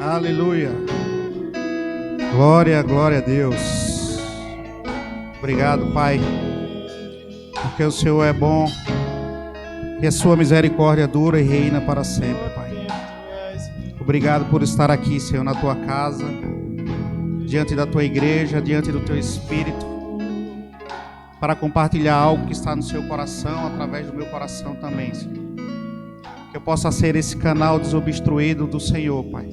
Aleluia. Glória, glória a Deus. Obrigado, Pai, porque o Senhor é bom e a sua misericórdia dura e reina para sempre, Pai. Obrigado por estar aqui, Senhor, na tua casa, diante da tua igreja, diante do teu Espírito, para compartilhar algo que está no seu coração, através do meu coração também, Senhor. Que eu possa ser esse canal desobstruído do Senhor, Pai,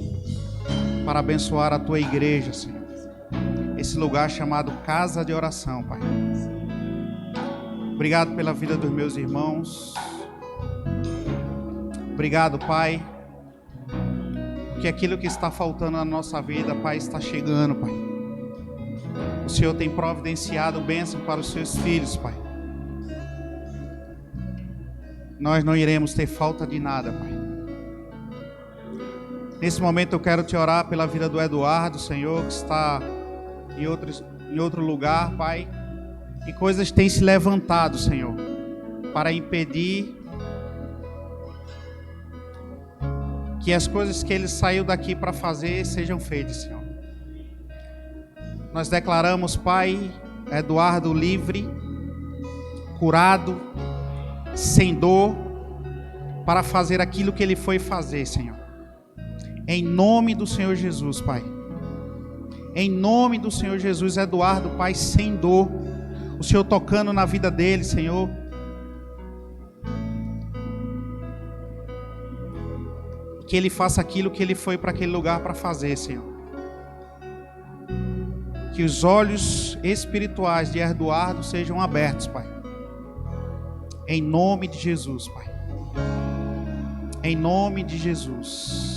para abençoar a tua igreja, Senhor. Esse lugar chamado casa de oração, Pai. Obrigado pela vida dos meus irmãos. Obrigado, Pai, porque aquilo que está faltando na nossa vida, Pai, está chegando, Pai. O Senhor tem providenciado bênção para os seus filhos, Pai. Nós não iremos ter falta de nada, Pai. Nesse momento eu quero te orar pela vida do Eduardo, Senhor, que está em outro lugar, Pai. E coisas têm se levantado, Senhor, para impedir que as coisas que ele saiu daqui para fazer sejam feitas, Senhor. Nós declaramos, Pai, Eduardo livre, curado, sem dor, para fazer aquilo que ele foi fazer, Senhor. Em nome do Senhor Jesus, Pai. Em nome do Senhor Jesus, Eduardo, Pai, sem dor. O Senhor tocando na vida dele, Senhor. Que ele faça aquilo que ele foi para aquele lugar para fazer, Senhor. Que os olhos espirituais de Eduardo sejam abertos, Pai. Em nome de Jesus, Pai. Em nome de Jesus.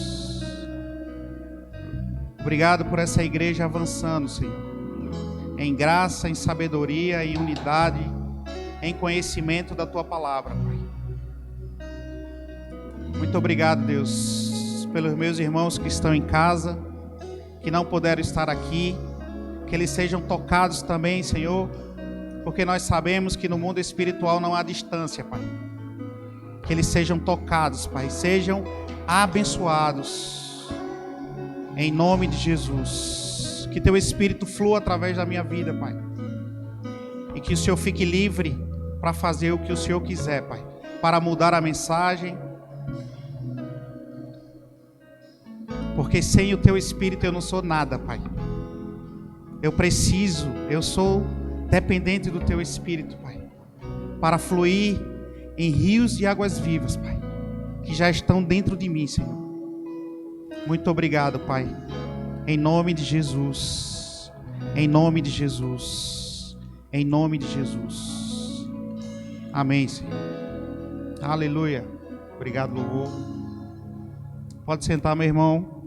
Obrigado por essa igreja avançando, Senhor. Em graça, em sabedoria, em unidade, em conhecimento da Tua palavra, Pai. Muito obrigado, Deus, pelos meus irmãos que estão em casa, que não puderam estar aqui, que eles sejam tocados também, Senhor, porque nós sabemos que no mundo espiritual não há distância, Pai. Que eles sejam tocados, Pai, sejam abençoados, em nome de Jesus. Que Teu Espírito flua através da minha vida, Pai, e que o Senhor fique livre para fazer o que o Senhor quiser, Pai, para mudar a mensagem, porque sem o Teu Espírito eu não sou nada, Pai. Eu sou dependente do Teu Espírito, Pai, para fluir em rios de águas vivas, Pai, que já estão dentro de mim, Senhor. Muito obrigado, Pai, em nome de Jesus, em nome de Jesus, em nome de Jesus. Amém, Senhor. Aleluia. Obrigado, louvor. Pode sentar, meu irmão.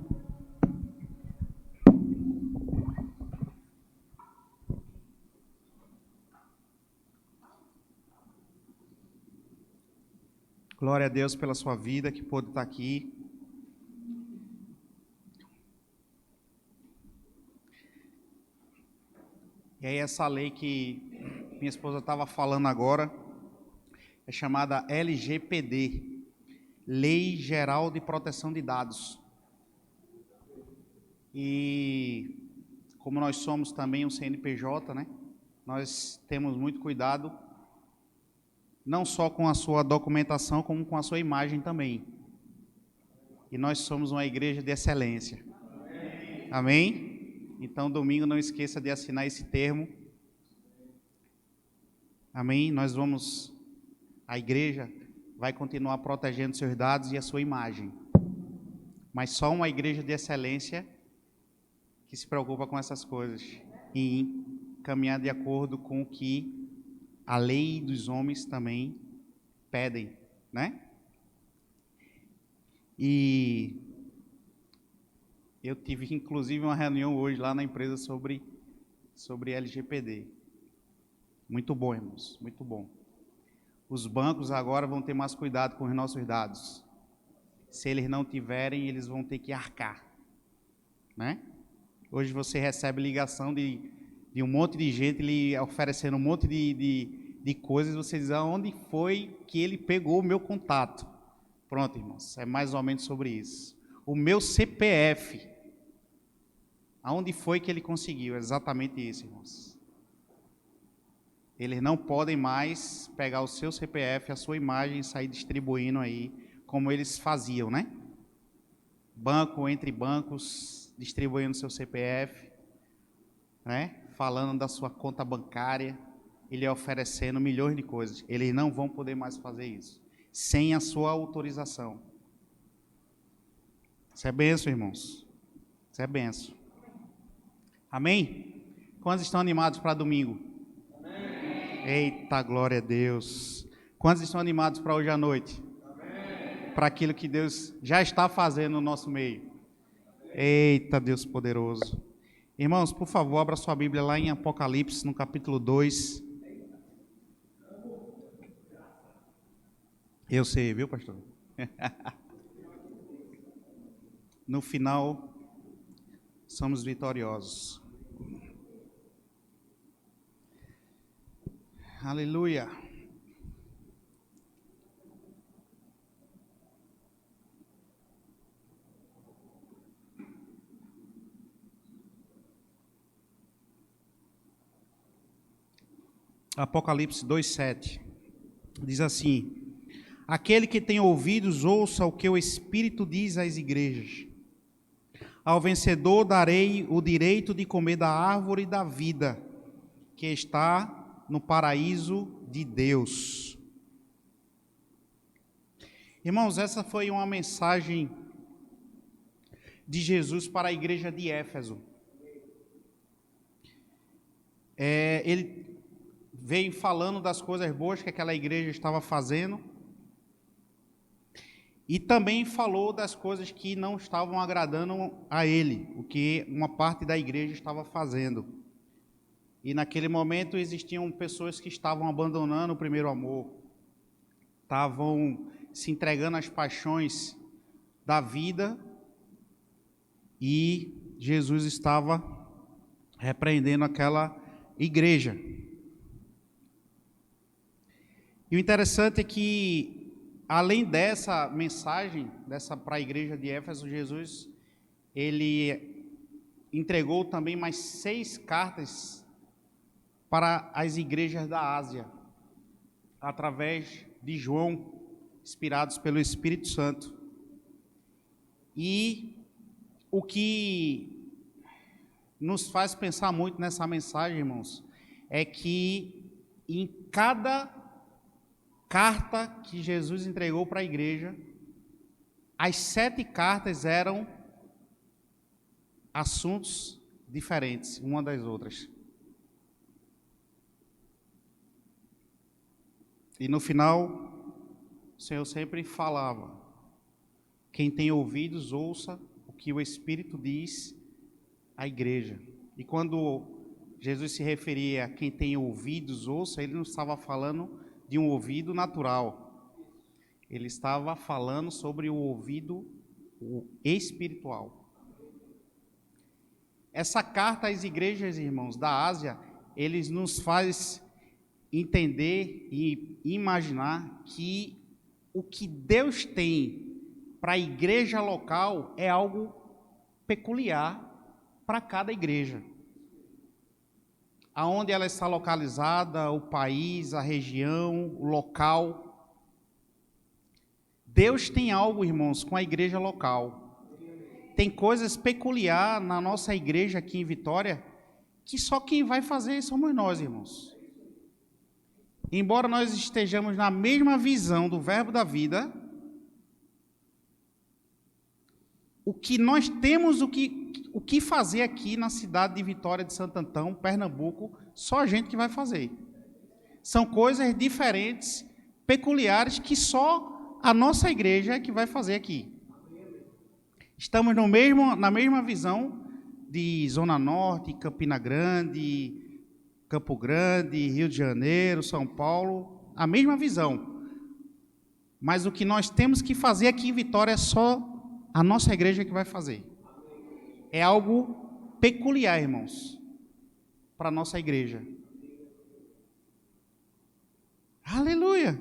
Glória a Deus pela sua vida, que pôde estar aqui. E aí essa lei que minha esposa estava falando agora é chamada LGPD, Lei Geral de Proteção de Dados. E como nós somos também um CNPJ, né? Nós temos muito cuidado, não só com a sua documentação, como com a sua imagem também. E nós somos uma igreja de excelência. Amém? Amém? Então, domingo, não esqueça de assinar esse termo. Amém? A igreja vai continuar protegendo seus dados e a sua imagem. Mas só uma igreja de excelência que se preocupa com essas coisas e caminhar de acordo com o que a lei dos homens também pedem, né? E eu tive, inclusive, uma reunião hoje lá na empresa sobre LGPD. Muito bom, irmãos, muito bom. Os bancos agora vão ter mais cuidado com os nossos dados. Se eles não tiverem, eles vão ter que arcar, né? Hoje você recebe ligação de um monte de gente lhe oferecendo um monte de coisas, você diz, aonde foi que ele pegou o meu contato? Pronto, irmãos, é mais ou menos sobre isso. O meu CPF Aonde foi que ele conseguiu? Exatamente isso, irmãos. Eles não podem mais pegar o seu CPF, a sua imagem e sair distribuindo aí, como eles faziam, né? Banco entre bancos, distribuindo seu CPF, né? Falando da sua conta bancária, ele oferecendo milhões de coisas. Eles não vão poder mais fazer isso, sem a sua autorização. Isso é bênção, irmãos. Isso é bênção. Amém? Quantos estão animados para domingo? Amém. Eita, glória a Deus. Quantos estão animados para hoje à noite? Amém. Para aquilo que Deus já está fazendo no nosso meio. Amém. Eita, Deus poderoso. Irmãos, por favor, abra sua Bíblia lá em Apocalipse, no capítulo 2. Eu sei, viu, pastor? No final, somos vitoriosos. Aleluia. Apocalipse 2:7 diz assim: aquele que tem ouvidos, ouça o que o Espírito diz às igrejas. Ao vencedor darei o direito de comer da árvore da vida, que está no paraíso de Deus. Irmãos, essa foi uma mensagem de Jesus para a igreja de Éfeso. Ele veio falando das coisas boas que aquela igreja estava fazendo, e também falou das coisas que não estavam agradando a ele, o que uma parte da igreja estava fazendo. E naquele momento existiam pessoas que estavam abandonando o primeiro amor, estavam se entregando às paixões da vida, e Jesus estava repreendendo aquela igreja. E o interessante é que, além dessa mensagem, para a igreja de Éfeso, Jesus, ele entregou também mais 6 cartas para as igrejas da Ásia, através de João, inspirados pelo Espírito Santo. E o que nos faz pensar muito nessa mensagem, irmãos, é que em cada carta que Jesus entregou para a igreja, as 7 cartas eram assuntos diferentes, uma das outras. E no final, o Senhor sempre falava: quem tem ouvidos, ouça o que o Espírito diz à igreja. E quando Jesus se referia a quem tem ouvidos, ouça, ele não estava falando de um ouvido natural. Ele estava falando sobre o ouvido espiritual. Essa carta às igrejas, irmãos, da Ásia, eles nos faz entender e imaginar que o que Deus tem para a igreja local é algo peculiar para cada igreja. Aonde ela está localizada, o país, a região, o local. Deus tem algo, irmãos, com a igreja local. Tem coisas peculiares na nossa igreja aqui em Vitória, que só quem vai fazer somos nós, irmãos. Embora nós estejamos na mesma visão do verbo da vida, o que nós temos o que fazer aqui na cidade de Vitória de Santo Antão, Pernambuco, só a gente que vai fazer. São coisas diferentes, peculiares, que só a nossa igreja é que vai fazer aqui. Estamos na mesma visão de Zona Norte, Campina Grande, Campo Grande, Rio de Janeiro, São Paulo, a mesma visão. Mas o que nós temos que fazer aqui em Vitória é só a nossa igreja que vai fazer. É algo peculiar, irmãos, para a nossa igreja. Aleluia!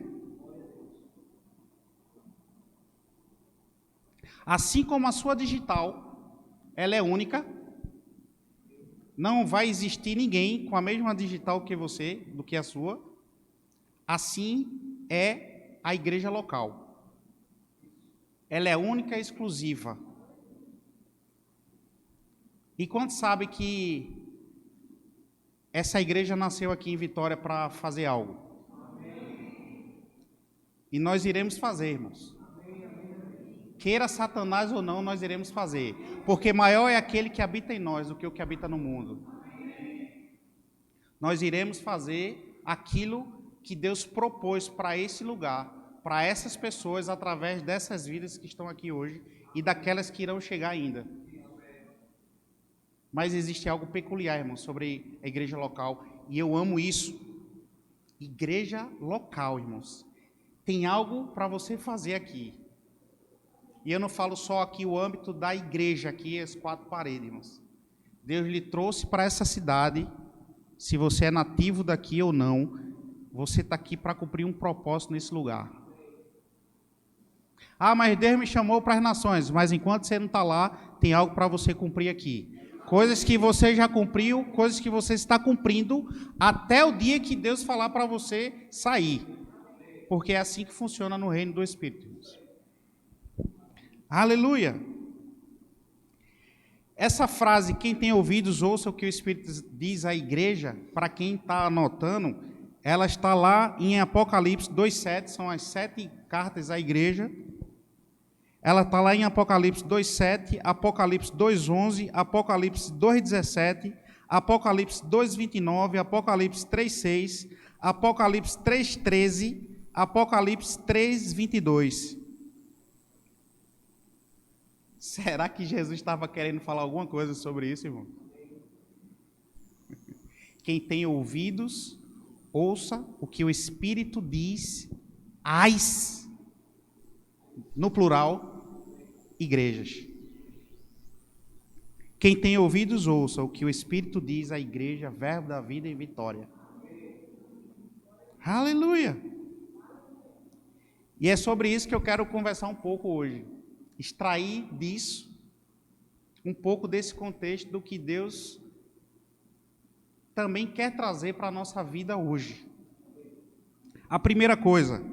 Assim como a sua digital, ela é única, não vai existir ninguém com a mesma digital que você, do que a sua. Assim é a igreja local. Ela é única e exclusiva. E quantos sabe que essa igreja nasceu aqui em Vitória para fazer algo? E nós iremos fazer, irmãos. Queira Satanás ou não, nós iremos fazer. Porque maior é aquele que habita em nós do que o que habita no mundo. Nós iremos fazer aquilo que Deus propôs para esse lugar, para essas pessoas, através dessas vidas que estão aqui hoje e daquelas que irão chegar ainda. Mas existe algo peculiar, irmão, sobre a igreja local, e eu amo isso. Igreja local, irmãos. Tem algo para você fazer aqui. E eu não falo só aqui o âmbito da igreja, aqui as quatro paredes, irmãos. Deus lhe trouxe para essa cidade, se você é nativo daqui ou não, você está aqui para cumprir um propósito nesse lugar. Ah, mas Deus me chamou para as nações, mas enquanto você não está lá, tem algo para você cumprir aqui. Coisas que você já cumpriu, coisas que você está cumprindo, até o dia que Deus falar para você sair. Porque é assim que funciona no reino do Espírito. Aleluia! Essa frase, quem tem ouvidos, ouça o que o Espírito diz à igreja, para quem está anotando, ela está lá em Apocalipse 2,7, são as 7 cartas à igreja. Ela está lá em Apocalipse 2,7, Apocalipse 2,11, Apocalipse 2,17, Apocalipse 2,29, Apocalipse 3,6, Apocalipse 3,13, Apocalipse 3,22. Será que Jesus estava querendo falar alguma coisa sobre isso, irmão? Quem tem ouvidos, ouça o que o Espírito diz às, no plural, igrejas. Quem tem ouvidos, ouça o que o Espírito diz à igreja, Verbo da Vida em Vitória. Aleluia! E é sobre isso que eu quero conversar um pouco hoje. Extrair disso, um pouco desse contexto do que Deus também quer trazer para a nossa vida hoje. A primeira coisa,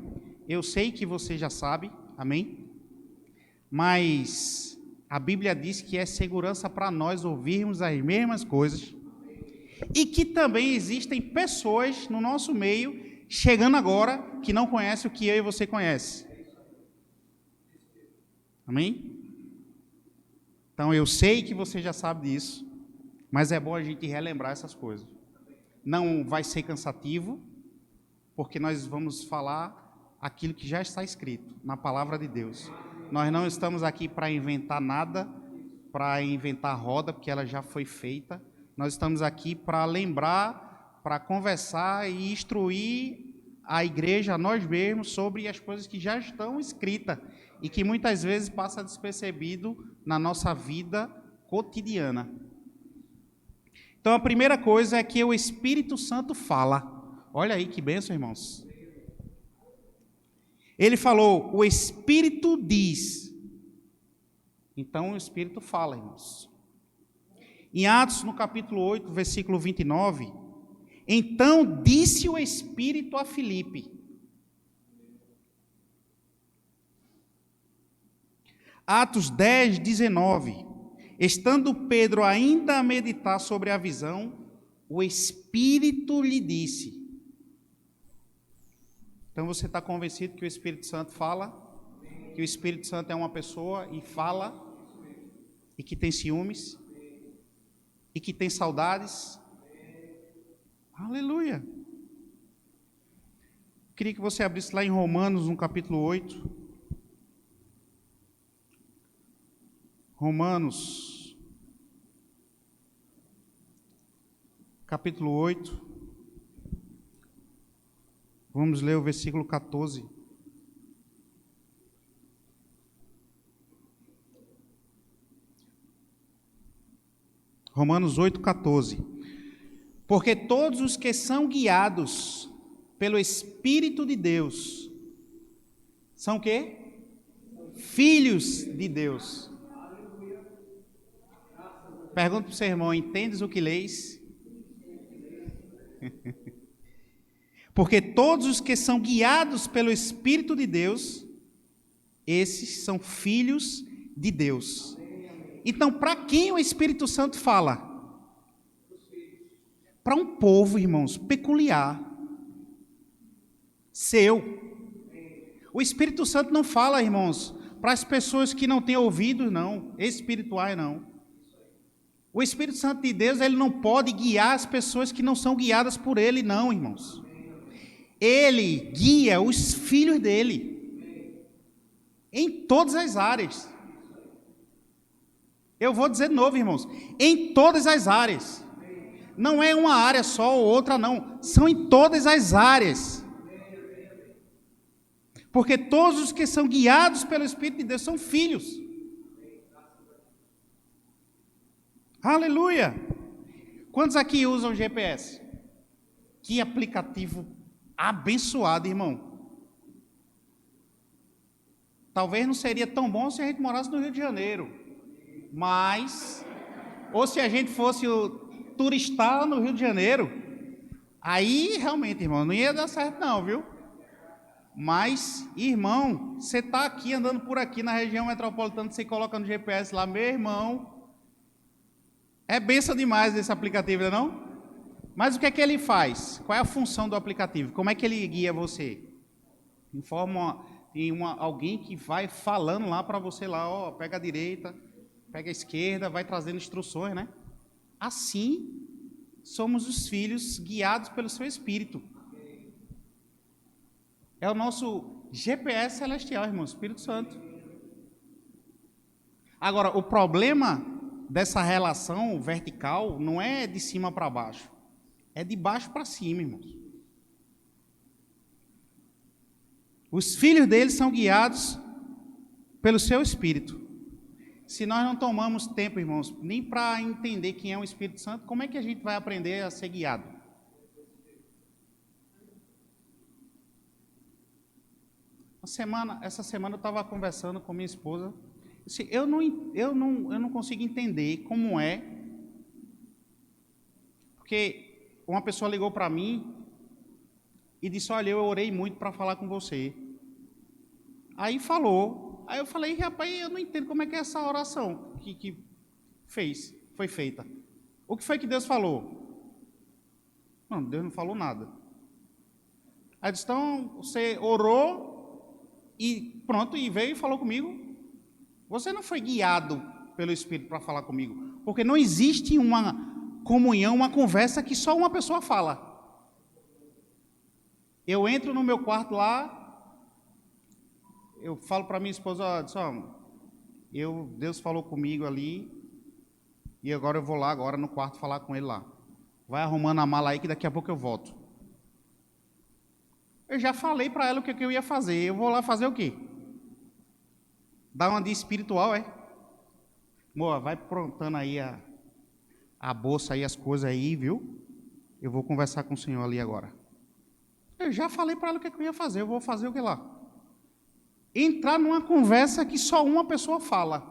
eu sei que você já sabe, amém? Mas a Bíblia diz que é segurança para nós ouvirmos as mesmas coisas e que também existem pessoas no nosso meio, chegando agora, que não conhecem o que eu e você conhecem. Amém? Então eu sei que você já sabe disso, mas é bom a gente relembrar essas coisas. Não vai ser cansativo, porque nós vamos falar aquilo que já está escrito na palavra de Deus. Nós não estamos aqui para inventar nada, para inventar roda, porque ela já foi feita. Nós estamos aqui para lembrar, para conversar e instruir a igreja, a nós mesmos, sobre as coisas que já estão escritas e que muitas vezes passa despercebido na nossa vida cotidiana. Então a primeira coisa é que o Espírito Santo fala. Olha aí que bênção, irmãos. Ele falou, o Espírito diz. Então o Espírito fala, irmãos. Em Atos, no capítulo 8, versículo 29, então disse o Espírito a Filipe. Atos 10, 19. Estando Pedro ainda a meditar sobre a visão, o Espírito lhe disse. Então você está convencido que o Espírito Santo fala? Que o Espírito Santo é uma pessoa e fala? E que tem ciúmes? E que tem saudades? Aleluia! Queria que você abrisse lá em Romanos, no capítulo 8. Romanos, capítulo 8, vamos ler o versículo 14. Romanos 8, 14. Porque todos os que são guiados pelo Espírito de Deus, são o quê? Filhos de Deus. Pergunta para o seu irmão: entendes o que leis? Porque todos os que são guiados pelo Espírito de Deus, esses são filhos de Deus. Então, para quem o Espírito Santo fala? Para um povo, irmãos, peculiar, seu. O Espírito Santo não fala, irmãos, para as pessoas que não têm ouvidos, não, espirituais, não. O Espírito Santo de Deus, ele não pode guiar as pessoas que não são guiadas por ele, não, irmãos. Ele guia os filhos dele em todas as áreas. Eu vou dizer de novo, irmãos, em todas as áreas. Não é uma área só ou outra, não. São em todas as áreas. Porque todos os que são guiados pelo Espírito de Deus são filhos. Aleluia! Quantos aqui usam GPS? Que aplicativo abençoado, irmão. Talvez não seria tão bom se a gente morasse no Rio de Janeiro. Mas, ou se a gente fosse o turistar no Rio de Janeiro, aí realmente, irmão, não ia dar certo não, viu? Mas, irmão, você está aqui, andando por aqui na região metropolitana, você coloca no GPS lá, meu irmão, é bênção demais esse aplicativo, não? Mas o que é que ele faz? Qual é a função do aplicativo? Como é que ele guia você? Informa alguém que vai falando lá para você lá, ó, pega a direita, pega a esquerda, vai trazendo instruções, né? Assim, somos os filhos guiados pelo seu Espírito. É o nosso GPS celestial, irmão, Espírito Santo. Agora, o problema dessa relação vertical não é de cima para baixo, é de baixo para cima, irmãos. Os filhos dele são guiados pelo seu Espírito. Se nós não tomamos tempo, irmãos, nem para entender quem é o Espírito Santo, como é que a gente vai aprender a ser guiado? Essa semana eu estava conversando com minha esposa. Eu não consigo entender como é, porque uma pessoa ligou para mim e disse: olha, eu orei muito para falar com você. Aí falou, aí eu falei: rapaz, eu não entendo como é que é essa oração que foi feita. O que foi que Deus falou? Não, Deus não falou nada. Aí disse: então, você orou e pronto, e veio e falou comigo. Você não foi guiado pelo Espírito para falar comigo, porque não existe uma comunhão, uma conversa que só uma pessoa fala. Eu entro no meu quarto lá, eu falo para minha esposa: Deus falou comigo ali, e agora eu vou lá agora no quarto falar com ele lá. Vai arrumando a mala aí que daqui a pouco eu volto. Eu já falei para ela o que eu ia fazer. Eu vou lá fazer o quê? Dar uma de espiritual, é? Moa, vai prontando aí a bolsa aí, as coisas aí, viu? Eu vou conversar com o senhor ali agora. Eu já falei para ela o que eu ia fazer. Eu vou fazer o que lá? Entrar numa conversa que só uma pessoa fala.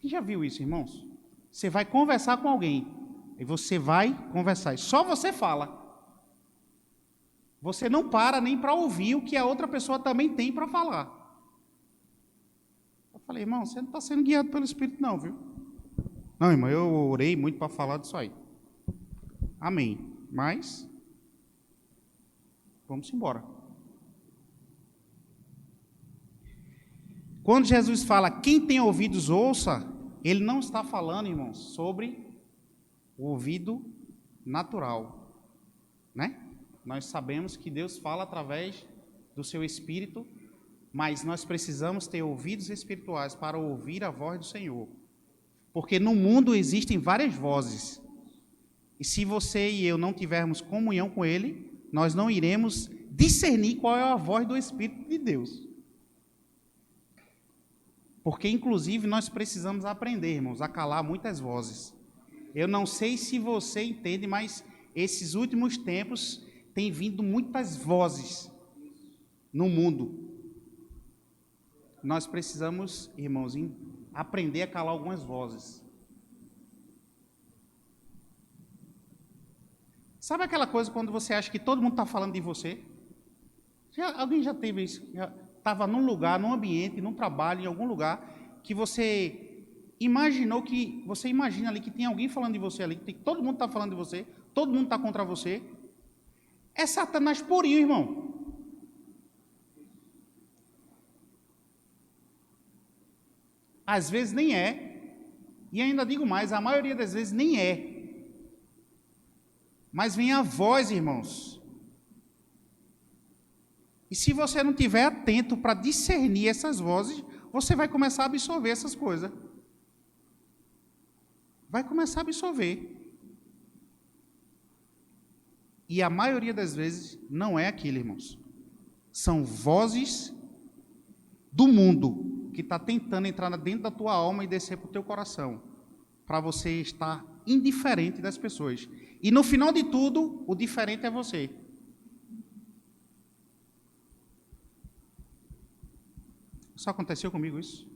Quem já viu isso, irmãos? Você vai conversar com alguém. E você vai conversar. E só você fala. Você não para nem para ouvir o que a outra pessoa também tem para falar. Eu falei: irmão, você não está sendo guiado pelo Espírito não, viu? Não, irmão, eu orei muito para falar disso aí. Amém. Mas, vamos embora. Quando Jesus fala: quem tem ouvidos ouça, ele não está falando, irmãos, sobre o ouvido natural, né? Nós sabemos que Deus fala através do seu Espírito, mas nós precisamos ter ouvidos espirituais para ouvir a voz do Senhor. Porque no mundo existem várias vozes. E se você e eu não tivermos comunhão com Ele, nós não iremos discernir qual é a voz do Espírito de Deus. Porque, inclusive, nós precisamos aprender, irmãos, a calar muitas vozes. Eu não sei se você entende, mas esses últimos tempos tem vindo muitas vozes no mundo. Nós precisamos, irmãos, aprender a calar algumas vozes. Sabe aquela coisa quando você acha que todo mundo está falando de você? Alguém já teve isso? Estava num lugar, num ambiente, num trabalho, em algum lugar, que você imagina ali que tem alguém falando de você ali, que todo mundo está falando de você, todo mundo está contra você. É Satanás purinho, irmão. Às vezes nem é, e ainda digo mais, a maioria das vezes nem é. Mas vem a voz, irmãos. E se você não estiver atento para discernir essas vozes, você vai começar a absorver essas coisas. Vai começar a absorver. E a maioria das vezes não é aquilo, irmãos. São vozes do mundo que está tentando entrar dentro da tua alma e descer para o teu coração, para você estar indiferente das pessoas. E no final de tudo, o diferente é você. Só aconteceu comigo isso?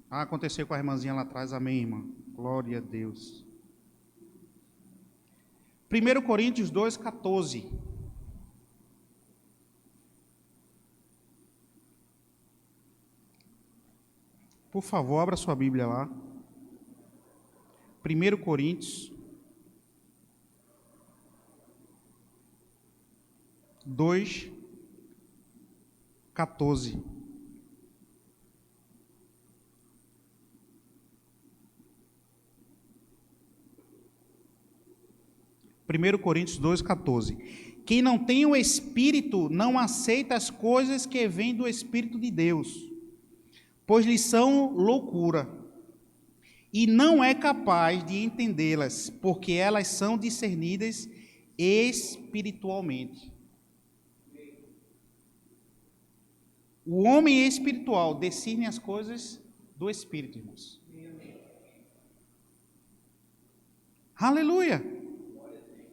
Aconteceu com a irmãzinha lá atrás, amém, irmã? Glória a Deus. 1 Coríntios 2,14. Por favor, abra sua Bíblia lá. 1 Coríntios 2,14. Primeiro Coríntios 2,14. Quem não tem o Espírito não aceita as coisas que vêm do Espírito de Deus, pois lhes são loucura, e não é capaz de entendê-las, porque elas são discernidas espiritualmente. O homem espiritual discerne as coisas do Espírito, irmãos. Aleluia!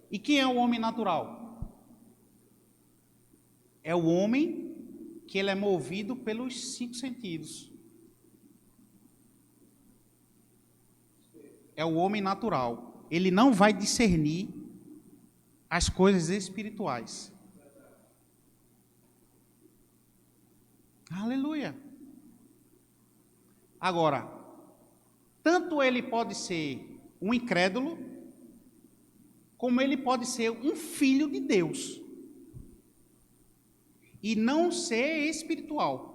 E quem é o homem natural? É o homem que ele é movido pelos 5 sentidos. É o homem natural. Ele não vai discernir as coisas espirituais. Aleluia. Agora, tanto ele pode ser um incrédulo, como ele pode ser um filho de Deus e não ser espiritual.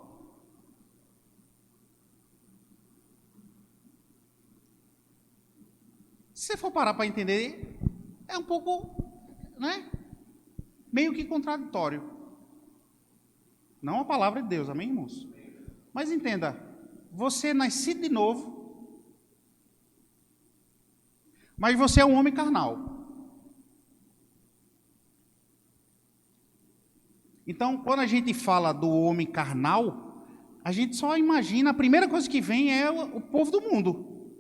Se você for parar para entender, é um pouco, meio que contraditório. Não a palavra de Deus, amém, irmãos? Mas entenda, você é nascido de novo, mas você é um homem carnal. Então, quando a gente fala do homem carnal, a gente só imagina, a primeira coisa que vem é o povo do mundo.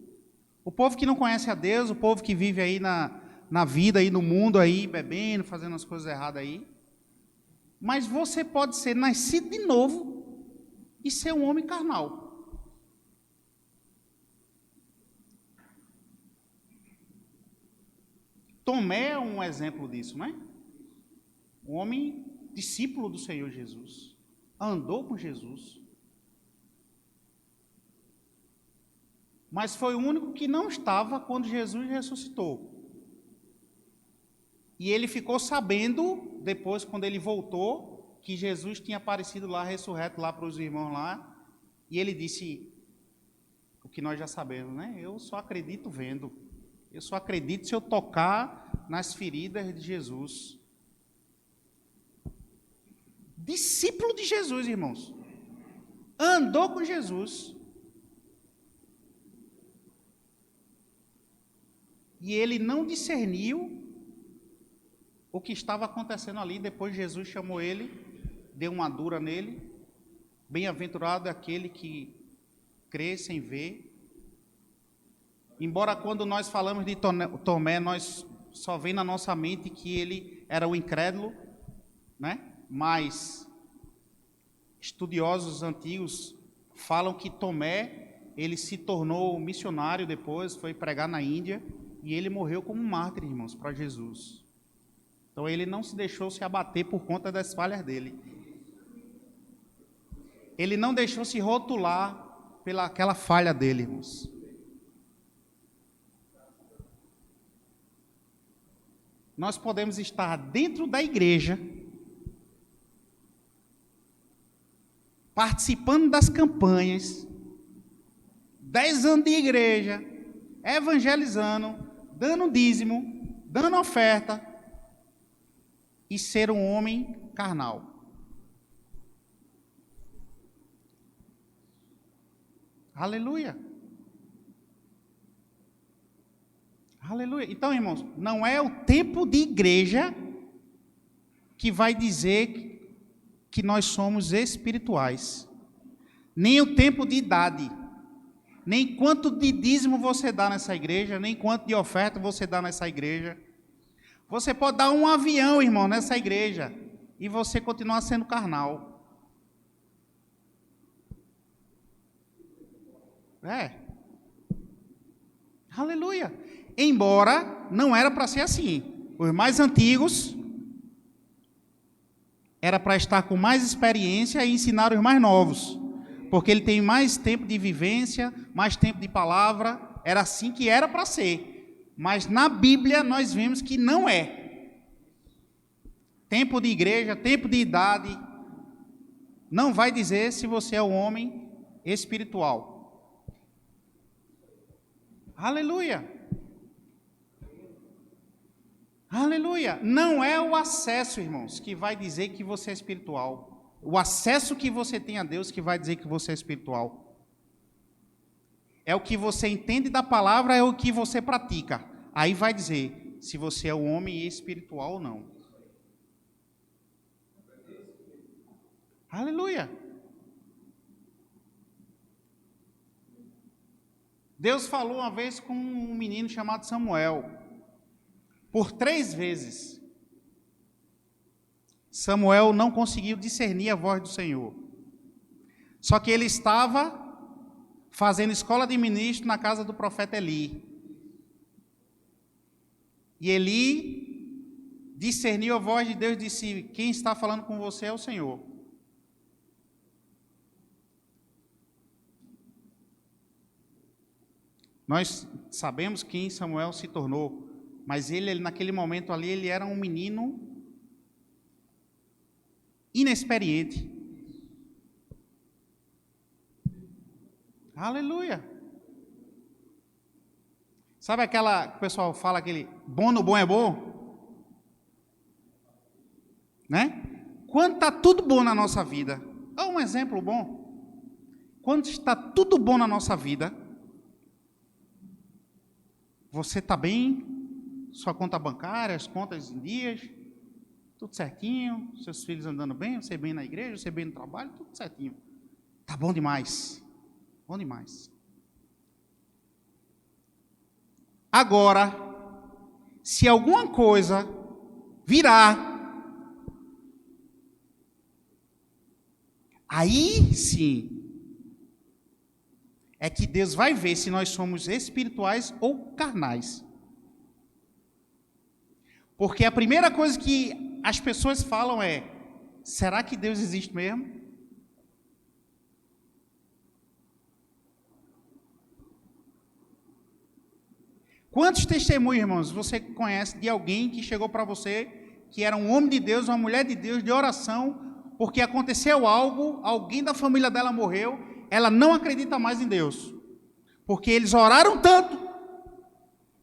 O povo que não conhece a Deus, o povo que vive aí na vida, aí no mundo, aí bebendo, fazendo as coisas erradas aí. Mas você pode ser nascido de novo e ser um homem carnal. Tomé é um exemplo disso, não é? Um homem discípulo do Senhor Jesus, andou com Jesus, mas foi o único que não estava quando Jesus ressuscitou. E ele ficou sabendo, depois, quando ele voltou, que Jesus tinha aparecido lá, ressurreto lá para os irmãos lá, e ele disse, o que nós já sabemos, né? Eu só acredito vendo, eu só acredito se eu tocar nas feridas de Jesus. Discípulo de Jesus, irmãos, andou com Jesus, e ele não discerniu o que estava acontecendo ali. Depois Jesus chamou ele, deu uma dura nele. Bem-aventurado é aquele que crê sem ver. Embora quando nós falamos de Tomé, nós só vem na nossa mente que ele era o incrédulo, né? Mas estudiosos antigos falam que Tomé, ele se tornou missionário depois, foi pregar na Índia, E ele morreu como mártir, irmãos, para Jesus. Então ele não se deixou se abater por conta das falhas dele. Ele não deixou se rotular pela aquela falha dele, irmãos. Nós podemos estar dentro da igreja, participando das campanhas, 10 anos de igreja, evangelizando, dando dízimo, dando oferta, e ser um homem carnal. Aleluia. Aleluia. Então, irmãos, não é o tempo de igreja que vai dizer que nós somos espirituais. Nem o tempo de idade. Nem quanto de dízimo você dá nessa igreja, nem quanto de oferta você dá nessa igreja. Você pode dar um avião, irmão, nessa igreja, e você continuar sendo carnal. Aleluia. Embora não era para ser assim. Os mais antigos era para estar com mais experiência e ensinar os mais novos. Porque ele tem mais tempo de vivência, mais tempo de palavra. Era assim que era para ser. Mas na Bíblia nós vemos que não é. Tempo de igreja, tempo de idade, não vai dizer se você é um homem espiritual. Aleluia. Aleluia. Não é o acesso, irmãos, que vai dizer que você é espiritual. O acesso que você tem a Deus que vai dizer que você é espiritual. É o que você entende da palavra, é o que você pratica. Aí vai dizer se você é um homem espiritual ou não. Aleluia. Deus falou uma vez com um menino chamado Samuel. Por 3 vezes. Samuel não conseguiu discernir a voz do Senhor. Só que ele estava fazendo escola de ministro na casa do profeta Eli. E Eli discerniu a voz de Deus e disse: quem está falando com você é o Senhor. Nós sabemos quem Samuel se tornou, mas ele naquele momento ali, ele era um menino inexperiente. Aleluia. Sabe aquela que o pessoal fala, aquele bom no bom é bom? Né? Quando está tudo bom na nossa vida, dá um exemplo bom. Quando está tudo bom na nossa vida, você está bem, sua conta bancária, as contas em dias, tudo certinho, seus filhos andando bem, você bem na igreja, você bem no trabalho, tudo certinho. Está bom demais, bom demais. Agora, se alguma coisa virar, aí sim, é que Deus vai ver se nós somos espirituais ou carnais. Porque a primeira coisa que as pessoas falam é: será que Deus existe mesmo? Quantos testemunhos, irmãos, você conhece de alguém que chegou para você, que era um homem de Deus, uma mulher de Deus, de oração, porque aconteceu algo, alguém da família dela morreu, ela não acredita mais em Deus, porque eles oraram tanto,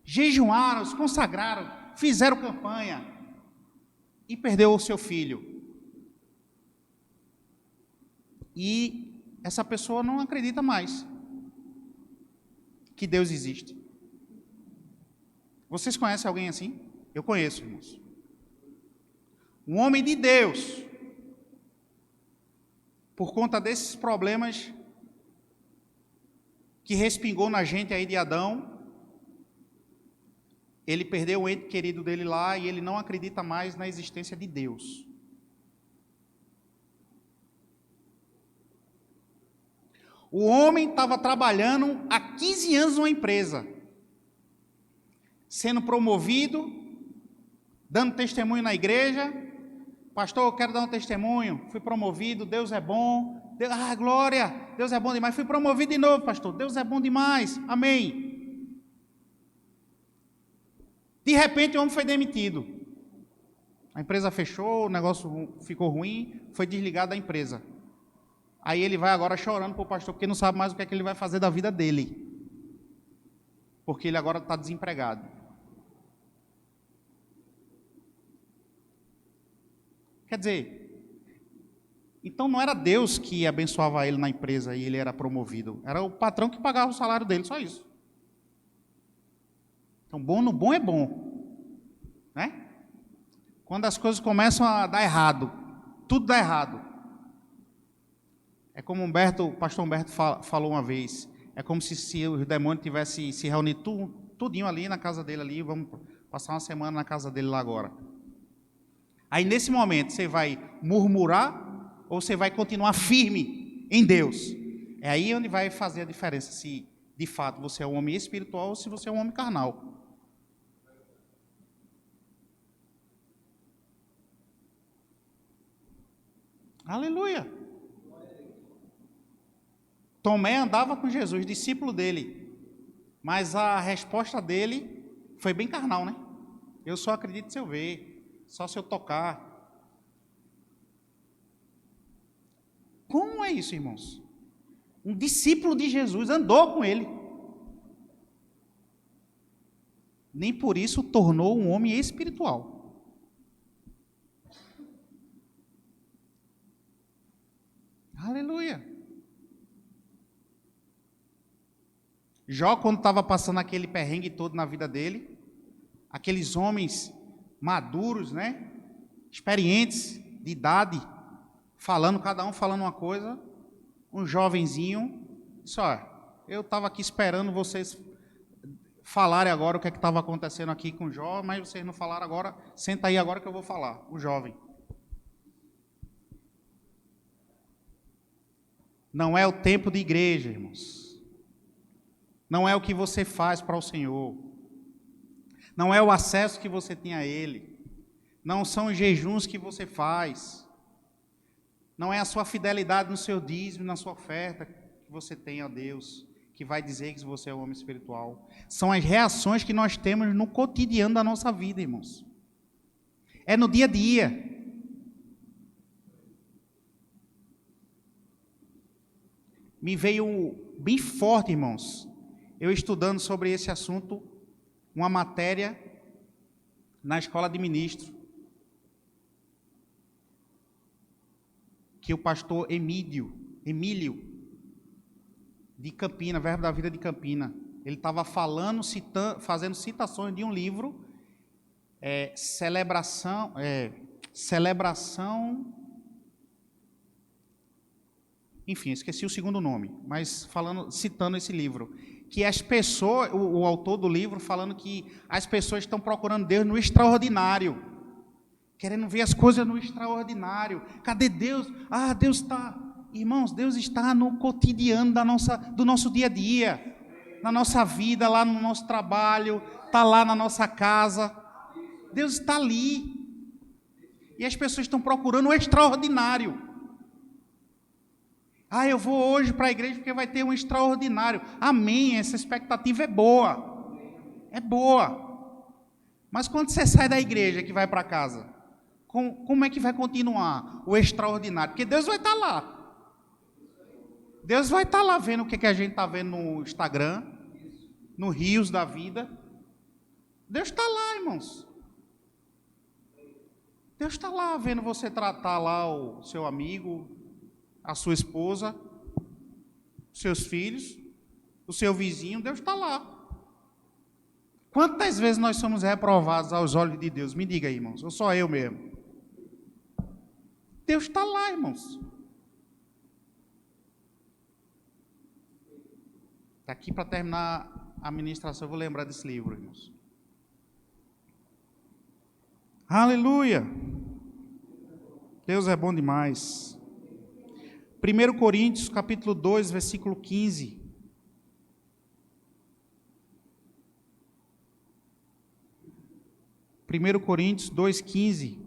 jejuaram, se consagraram, fizeram campanha, e perdeu o seu filho. E essa pessoa não acredita mais que Deus existe. Vocês conhecem alguém assim? Eu conheço, irmãos. Um homem de Deus, por conta desses problemas que respingou na gente aí de Adão, ele perdeu o ente querido dele lá e ele não acredita mais na existência de Deus. O homem estava trabalhando há 15 anos numa empresa. sendo promovido, dando testemunho na igreja. Pastor, eu quero dar um testemunho, fui promovido, Deus é bom. Glória, Deus é bom demais. Fui promovido de novo, pastor, Deus é bom demais, amém. De repente o homem foi demitido. A empresa fechou, o negócio ficou ruim, foi desligado da empresa. Aí ele vai agora chorando para o pastor, porque não sabe mais o que é que ele vai fazer da vida dele. Porque ele agora está desempregado. Quer dizer, então não era Deus que abençoava ele na empresa e ele era promovido. Era o patrão que pagava o salário dele, só isso. Então, bom no bom é bom. Né? Quando as coisas começam a dar errado, tudo dá errado. É como o pastor Humberto falou uma vez, é como se os demônios tivessem se reunido tudinho ali na casa dele, ali, vamos passar uma semana na casa dele lá agora. Aí nesse momento você vai murmurar ou você vai continuar firme em Deus? É aí onde vai fazer a diferença, se de fato você é um homem espiritual ou se você é um homem carnal. Aleluia! Tomé andava com Jesus, discípulo dele, mas a resposta dele foi bem carnal, né? Eu só acredito se eu ver, só se eu tocar. Como é isso, irmãos? Um discípulo de Jesus andou com ele. Nem por isso o tornou um homem espiritual. Aleluia. Jó, quando estava passando aquele perrengue todo na vida dele, aqueles homens maduros, né? Experientes, de idade, falando, cada um falando uma coisa, um jovenzinho, disse, olha, eu estava aqui esperando vocês falarem agora o que é que estava acontecendo aqui com Jó, mas vocês não falaram agora, senta aí agora que eu vou falar, o jovem. Não é o tempo de igreja, irmãos. Não é o que você faz para o Senhor. Não é o acesso que você tem a Ele. Não são os jejuns que você faz. Não é a sua fidelidade no seu dízimo, na sua oferta que você tem a Deus, que vai dizer que você é um homem espiritual. São as reações que nós temos no cotidiano da nossa vida, irmãos. É no dia a dia. Me veio bem forte, irmãos, eu estudando sobre esse assunto, uma matéria na escola de ministro, que o pastor Emílio, de Campina, Verbo da Vida de Campina, ele estava falando, fazendo citações de um livro, celebração, enfim, esqueci o segundo nome, mas citando esse livro, que as pessoas, o autor do livro falando que as pessoas estão procurando Deus no extraordinário, querendo ver as coisas no extraordinário. Cadê Deus? Deus está, irmãos, Deus está no cotidiano do nosso dia a dia, na nossa vida, lá no nosso trabalho, está lá na nossa casa, Deus está ali, e as pessoas estão procurando o extraordinário. Eu vou hoje para a igreja porque vai ter um extraordinário. Amém, essa expectativa é boa. É boa. Mas quando você sai da igreja que vai para casa, como é que vai continuar o extraordinário? Porque Deus vai estar lá. Deus vai estar lá vendo o que a gente está vendo no Instagram, no Rios da Vida. Deus está lá, irmãos. Deus está lá vendo você tratar lá o seu amigo, a sua esposa, seus filhos, o seu vizinho. Deus está lá. Quantas vezes nós somos reprovados aos olhos de Deus? Me diga aí, irmãos, ou só eu mesmo? Deus está lá, irmãos. Aqui para terminar a ministração, eu vou lembrar desse livro, irmãos. Aleluia! Deus é bom demais. 1 Coríntios, capítulo 2, versículo 15. 1 Coríntios 2,15.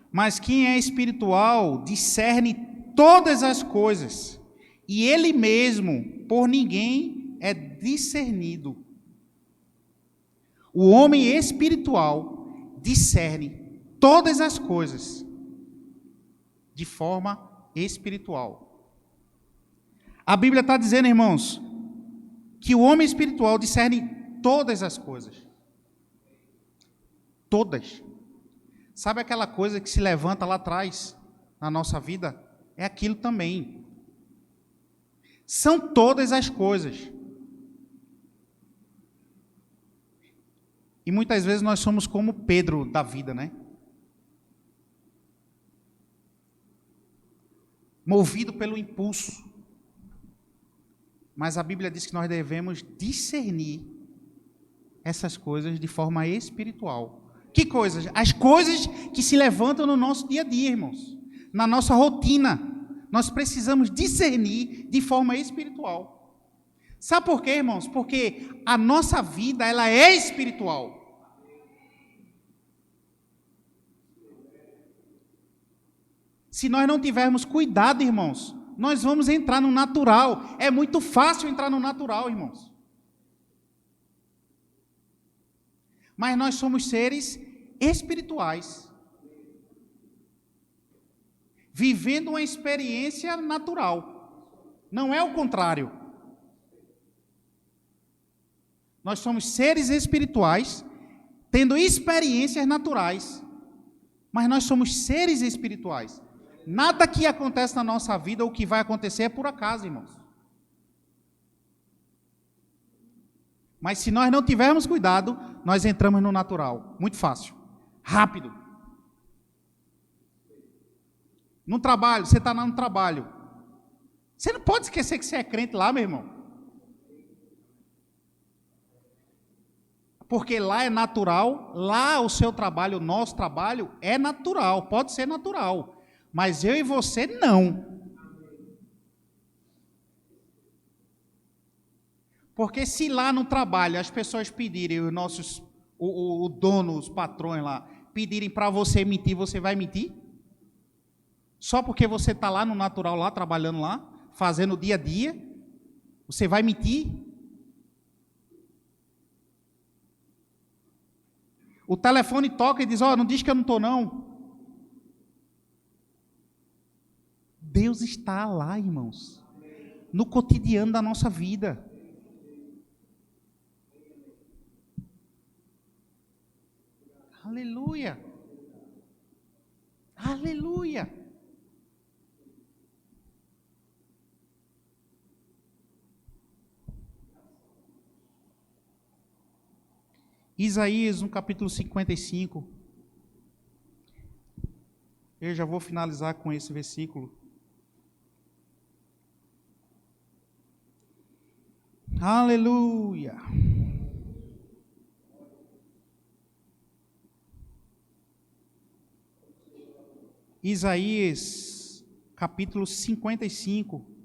Mas quem é espiritual discerne todas as coisas, e ele mesmo por ninguém é discernido. O homem espiritual discerne todas as coisas de forma espiritual. A Bíblia está dizendo, irmãos, que o homem espiritual discerne todas as coisas. Todas. Sabe aquela coisa que se levanta lá atrás na nossa vida? É aquilo também. São todas as coisas. E muitas vezes nós somos como Pedro da vida, né? Movido pelo impulso. Mas a Bíblia diz que nós devemos discernir essas coisas de forma espiritual. Que coisas? As coisas que se levantam no nosso dia a dia, irmãos. Na nossa rotina. Nós precisamos discernir de forma espiritual. Sabe por quê, irmãos? Porque a nossa vida, ela é espiritual. Se nós não tivermos cuidado, irmãos, nós vamos entrar no natural. É muito fácil entrar no natural, irmãos. Mas nós somos seres espirituais, vivendo uma experiência natural. Não é o contrário. Nós somos seres espirituais, tendo experiências naturais, mas nós somos seres espirituais. Nada que acontece na nossa vida, ou que vai acontecer, é por acaso, irmãos. Mas se nós não tivermos cuidado, nós entramos no natural. Muito fácil. Rápido. No trabalho, você está no trabalho. Você não pode esquecer que você é crente lá, meu irmão. Porque lá é natural, lá o seu trabalho, o nosso trabalho é natural, pode ser natural. Mas eu e você não. Porque se lá no trabalho as pessoas pedirem, os nossos, o dono, os patrões lá, pedirem para você mentir, você vai mentir? Só porque você está lá no natural, lá, trabalhando lá, fazendo o dia a dia, você vai mentir? O telefone toca e diz, não diz que eu não estou não. Deus está lá, irmãos, no cotidiano da nossa vida. Aleluia. Aleluia. Isaías, no capítulo 55. Eu já vou finalizar com esse versículo. Aleluia. Isaías, capítulo 55.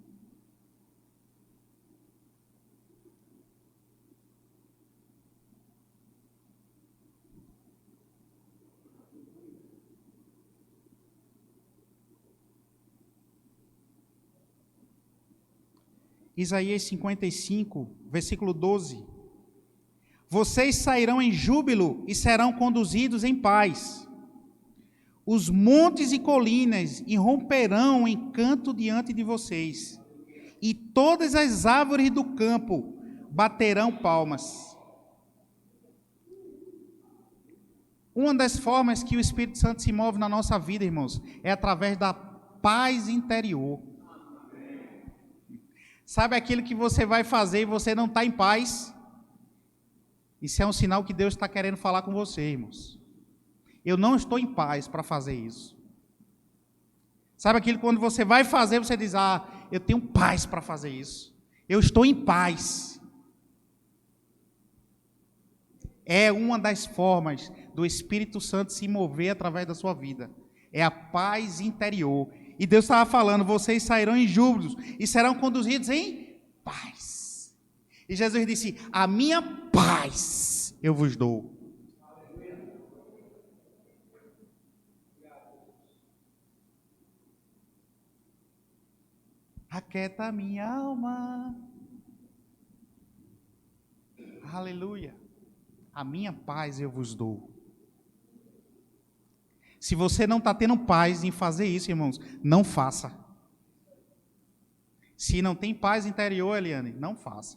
Isaías 55, versículo 12. Vocês sairão em júbilo e serão conduzidos em paz. Os montes e colinas irromperão em canto diante de vocês, e todas as árvores do campo baterão palmas. Uma das formas que o Espírito Santo se move na nossa vida, irmãos, é através da paz interior. Sabe aquilo que você vai fazer e você não está em paz? Isso é um sinal que Deus está querendo falar com você, irmãos. Eu não estou em paz para fazer isso. Sabe aquilo que quando você vai fazer, você diz, eu tenho paz para fazer isso. Eu estou em paz. É uma das formas do Espírito Santo se mover através da sua vida. É a paz interior. E Deus estava falando, vocês sairão em júbilos e serão conduzidos em paz. E Jesus disse, a minha paz eu vos dou. Aquieta a minha alma. Aleluia. A minha paz eu vos dou. Se você não está tendo paz em fazer isso, irmãos, não faça. Se não tem paz interior, Eliane, não faça.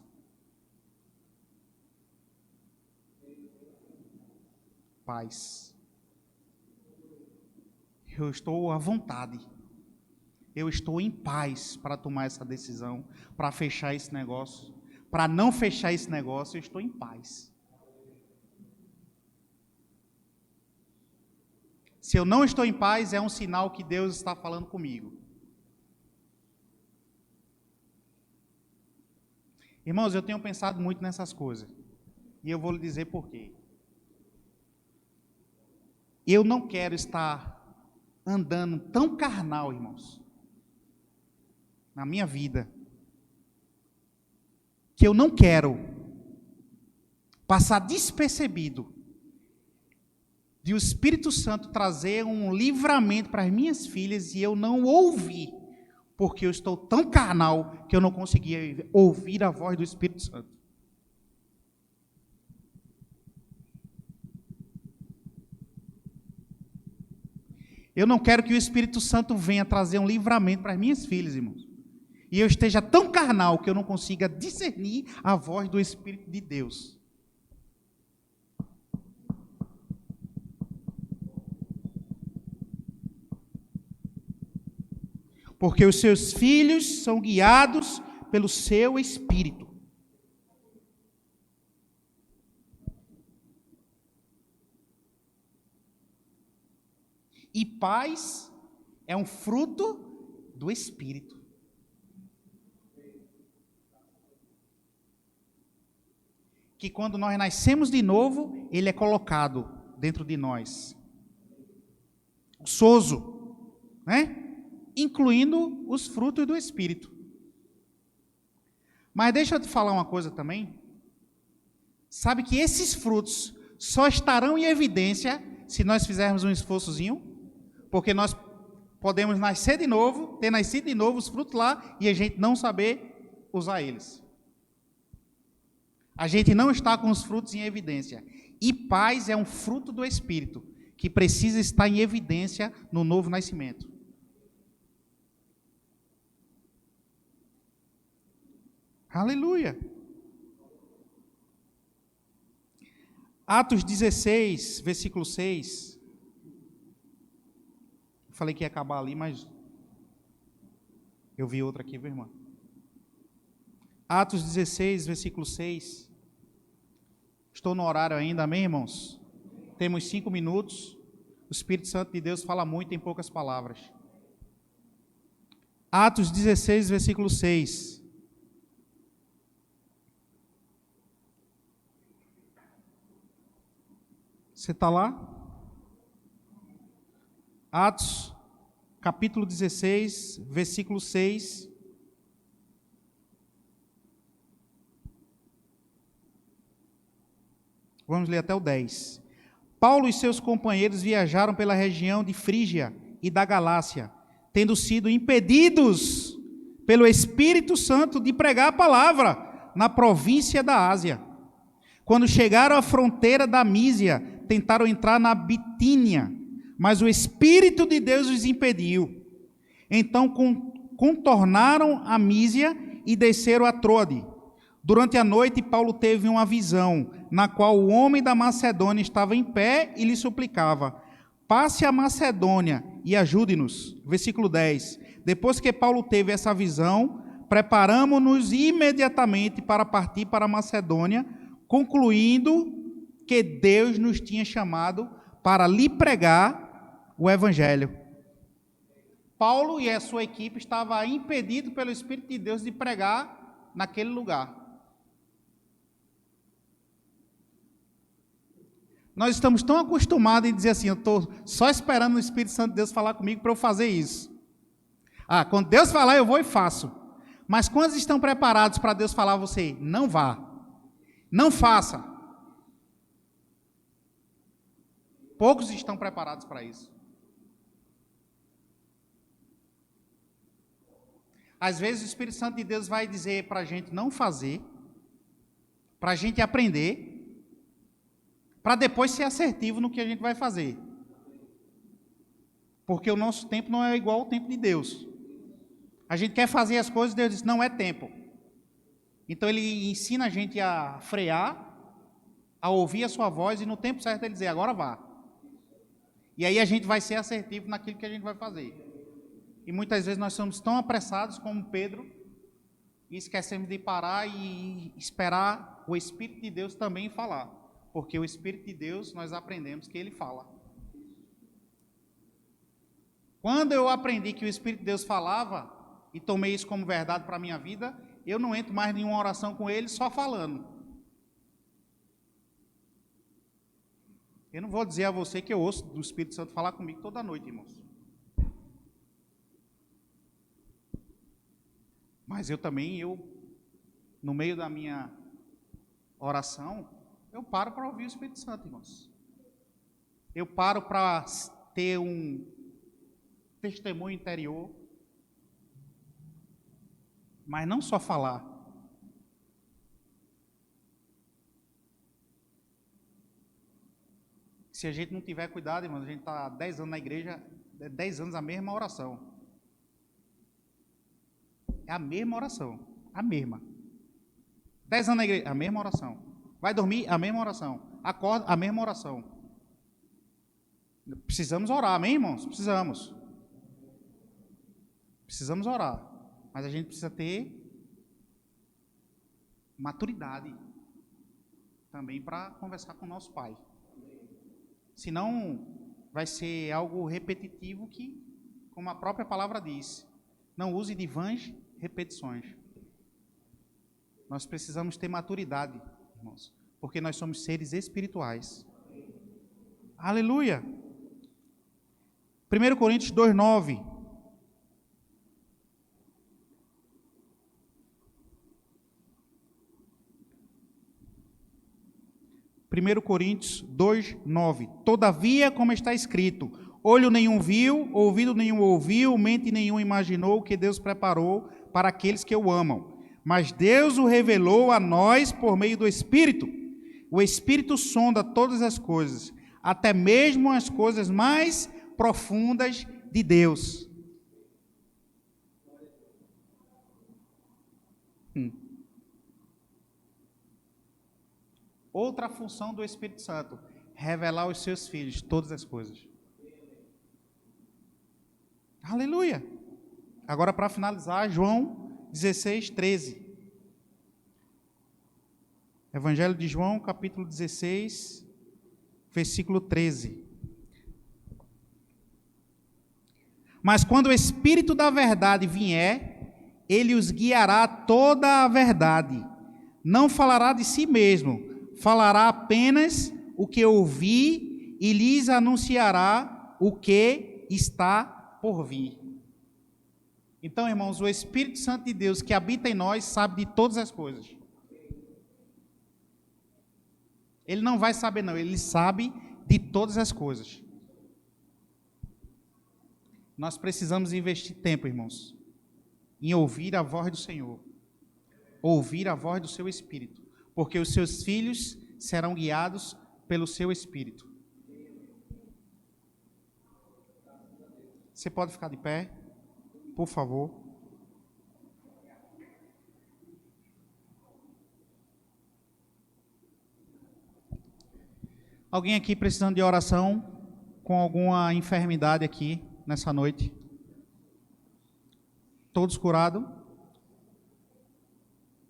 Paz. Eu estou à vontade. Eu estou em paz para tomar essa decisão, para fechar esse negócio. Para não fechar esse negócio, eu estou em paz. Se eu não estou em paz, é um sinal que Deus está falando comigo. Irmãos, eu tenho pensado muito nessas coisas. E eu vou lhe dizer por quê. Eu não quero estar andando tão carnal, irmãos, na minha vida, que eu não quero passar despercebido de o Espírito Santo trazer um livramento para as minhas filhas e eu não ouvir, porque eu estou tão carnal que eu não conseguia ouvir a voz do Espírito Santo. Eu não quero que o Espírito Santo venha trazer um livramento para as minhas filhas, irmãos. E eu esteja tão carnal que eu não consiga discernir a voz do Espírito de Deus. Porque os seus filhos são guiados pelo seu Espírito. E paz é um fruto do Espírito. Que quando nós nascemos de novo, ele é colocado dentro de nós. Gozoso, né? Incluindo os frutos do Espírito. Mas deixa eu te falar uma coisa também. Sabe que esses frutos só estarão em evidência se nós fizermos um esforçozinho? Porque nós podemos nascer de novo, ter nascido de novo os frutos lá, e a gente não saber usar eles. A gente não está com os frutos em evidência. E paz é um fruto do Espírito, que precisa estar em evidência no novo nascimento. Aleluia. Atos 16, versículo 6. Falei que ia acabar ali, mas eu vi outra aqui, viu, irmão? Atos 16, versículo 6. Estou no horário ainda, amém, irmãos? Temos 5 minutos. O Espírito Santo de Deus fala muito em poucas palavras. Atos 16, versículo 6. Você está lá? Atos, capítulo 16, versículo 6. Vamos ler até o 10. Paulo e seus companheiros viajaram pela região de Frígia e da Galácia, tendo sido impedidos pelo Espírito Santo de pregar a palavra na província da Ásia. Quando chegaram à fronteira da Mísia, tentaram entrar na Bitínia, mas o Espírito de Deus os impediu. Então contornaram a Mísia e desceram a Troade. Durante a noite, Paulo teve uma visão, na qual o homem da Macedônia estava em pé e lhe suplicava: passe a Macedônia e ajude-nos. Versículo 10. Depois que Paulo teve essa visão, preparamo-nos imediatamente para partir para a Macedônia, concluindo que Deus nos tinha chamado para lhe pregar o Evangelho. Paulo e a sua equipe estavam impedidos pelo Espírito de Deus de pregar naquele lugar. Nós estamos tão acostumados em dizer assim, eu estou só esperando o Espírito Santo de Deus falar comigo para eu fazer isso. Quando Deus falar, eu vou e faço. Mas quantos estão preparados para Deus falar a você? Não vá. Não faça. Poucos estão preparados para isso. Às vezes o Espírito Santo de Deus vai dizer para a gente não fazer, para a gente aprender, para depois ser assertivo no que a gente vai fazer. Porque o nosso tempo não é igual ao tempo de Deus. A gente quer fazer as coisas, Deus diz, não é tempo. Então Ele ensina a gente a frear, a ouvir a sua voz e no tempo certo Ele dizer, agora vá. E aí a gente vai ser assertivo naquilo que a gente vai fazer. E muitas vezes nós somos tão apressados como Pedro e esquecemos de parar e esperar o Espírito de Deus também falar. Porque o Espírito de Deus, nós aprendemos que Ele fala. Quando eu aprendi que o Espírito de Deus falava e tomei isso como verdade para a minha vida, eu não entro mais em uma oração com Ele só falando. Eu não vou dizer a você que eu ouço do Espírito Santo falar comigo toda noite, irmãos. Mas eu também, no meio da minha oração, eu paro para ouvir o Espírito Santo, irmãos. Eu paro para ter um testemunho interior. Mas não só falar. Se a gente não tiver cuidado, irmãos, a gente está 10 anos na igreja, 10 anos a mesma oração. É a mesma oração, a mesma. 10 anos na igreja, a mesma oração. Vai dormir, a mesma oração. Acorda, a mesma oração. Precisamos orar, amém, irmãos? Precisamos. Precisamos orar. Mas a gente precisa ter maturidade também para conversar com o nosso Pai. Senão vai ser algo repetitivo que, como a própria palavra diz, não use de vãs repetições. Nós precisamos ter maturidade, irmãos, porque nós somos seres espirituais. Aleluia! 1 Coríntios 2:9. 1 Coríntios 2:9. Todavia, como está escrito, olho nenhum viu, ouvido nenhum ouviu, mente nenhum imaginou o que Deus preparou para aqueles que o amam. Mas Deus o revelou a nós por meio do Espírito. O Espírito sonda todas as coisas, até mesmo as coisas mais profundas de Deus. Outra função do Espírito Santo, revelar aos seus filhos todas as coisas. Aleluia! Agora, para finalizar, João 16:13. Evangelho de João, capítulo 16, versículo 13. Mas quando o Espírito da verdade vier, ele os guiará a toda a verdade. Não falará de si mesmo, falará apenas o que ouvir e lhes anunciará o que está por vir. Então, irmãos, o Espírito Santo de Deus que habita em nós sabe de todas as coisas. Ele não vai saber não, ele sabe de todas as coisas. Nós precisamos investir tempo, irmãos, em ouvir a voz do Senhor, ouvir a voz do seu Espírito, porque os seus filhos serão guiados pelo seu Espírito. Você pode ficar de pé, por favor. Alguém aqui precisando de oração com alguma enfermidade aqui nessa noite? Todos curados?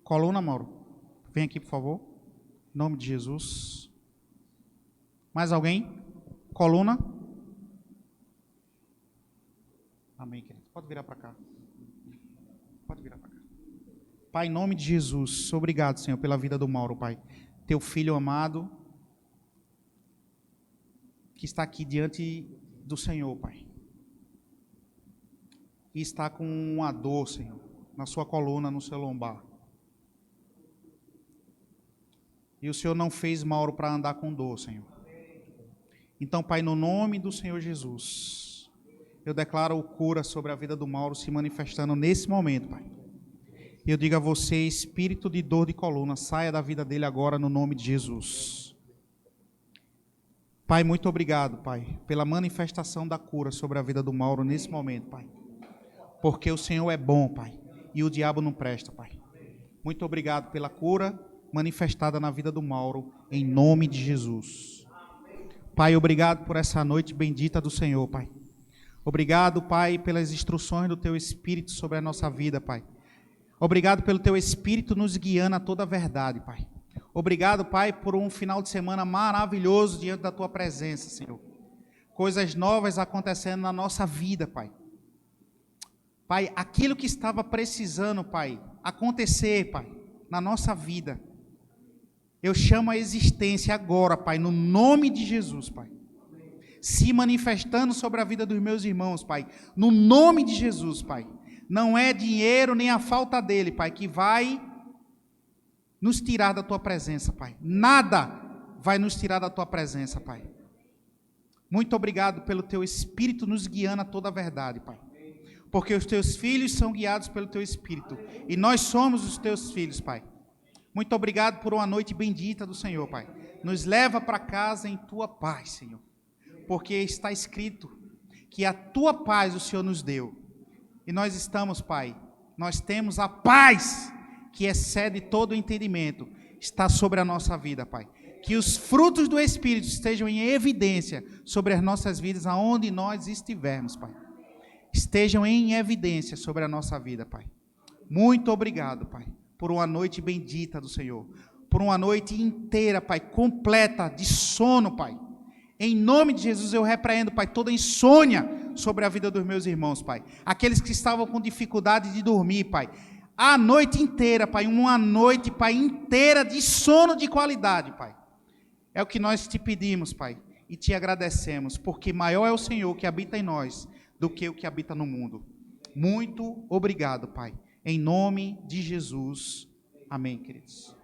Coluna, Mauro. Vem aqui, por favor. Em nome de Jesus. Mais alguém? Coluna? Amém, querido. Pode virar para cá. Pode virar para cá. Pai, em nome de Jesus, obrigado, Senhor, pela vida do Mauro, Pai. Teu filho amado. que está aqui diante do Senhor, Pai. E está com uma dor, Senhor, na sua coluna, no seu lombar. E o Senhor não fez Mauro para andar com dor, Senhor. Então, Pai, no nome do Senhor Jesus, eu declaro cura sobre a vida do Mauro se manifestando nesse momento, Pai. E eu digo a você, espírito de dor de coluna, saia da vida dele agora no nome de Jesus. Pai, muito obrigado, Pai, pela manifestação da cura sobre a vida do Mauro nesse momento, Pai. Porque o Senhor é bom, Pai, e o diabo não presta, Pai. Muito obrigado pela cura manifestada na vida do Mauro, em nome de Jesus. Pai, obrigado por essa noite bendita do Senhor, Pai. Obrigado, Pai, pelas instruções do Teu Espírito sobre a nossa vida, Pai. Obrigado pelo Teu Espírito nos guiando a toda a verdade, Pai. Obrigado, Pai, por um final de semana maravilhoso diante da Tua presença, Senhor. Coisas novas acontecendo na nossa vida, Pai. Pai, aquilo que estava precisando, Pai, acontecer, Pai, na nossa vida, eu chamo a existência agora, Pai, no nome de Jesus, Pai. Se manifestando sobre a vida dos meus irmãos, Pai, no nome de Jesus, Pai. Não é dinheiro nem a falta dele, Pai, que vai nos tirar da Tua presença, Pai. Nada vai nos tirar da Tua presença, Pai. Muito obrigado pelo Teu Espírito nos guiando a toda a verdade, Pai. Porque os Teus filhos são guiados pelo Teu Espírito. E nós somos os Teus filhos, Pai. Muito obrigado por uma noite bendita do Senhor, Pai. Nos leva para casa em Tua paz, Senhor. Porque está escrito que a Tua paz o Senhor nos deu. E nós estamos, Pai, nós temos a paz que excede todo o entendimento, está sobre a nossa vida, Pai. Que os frutos do Espírito estejam em evidência sobre as nossas vidas, aonde nós estivermos, Pai. Estejam em evidência sobre a nossa vida, Pai. Muito obrigado, Pai, por uma noite bendita do Senhor. Por uma noite inteira, Pai, completa de sono, Pai. Em nome de Jesus eu repreendo, Pai, toda insônia sobre a vida dos meus irmãos, Pai. Aqueles que estavam com dificuldade de dormir, Pai. A noite inteira, Pai, uma noite, Pai, inteira de sono de qualidade, Pai. É o que nós te pedimos, Pai, e te agradecemos, porque maior é o Senhor que habita em nós do que o que habita no mundo. Muito obrigado, Pai. Em nome de Jesus. Amém, queridos.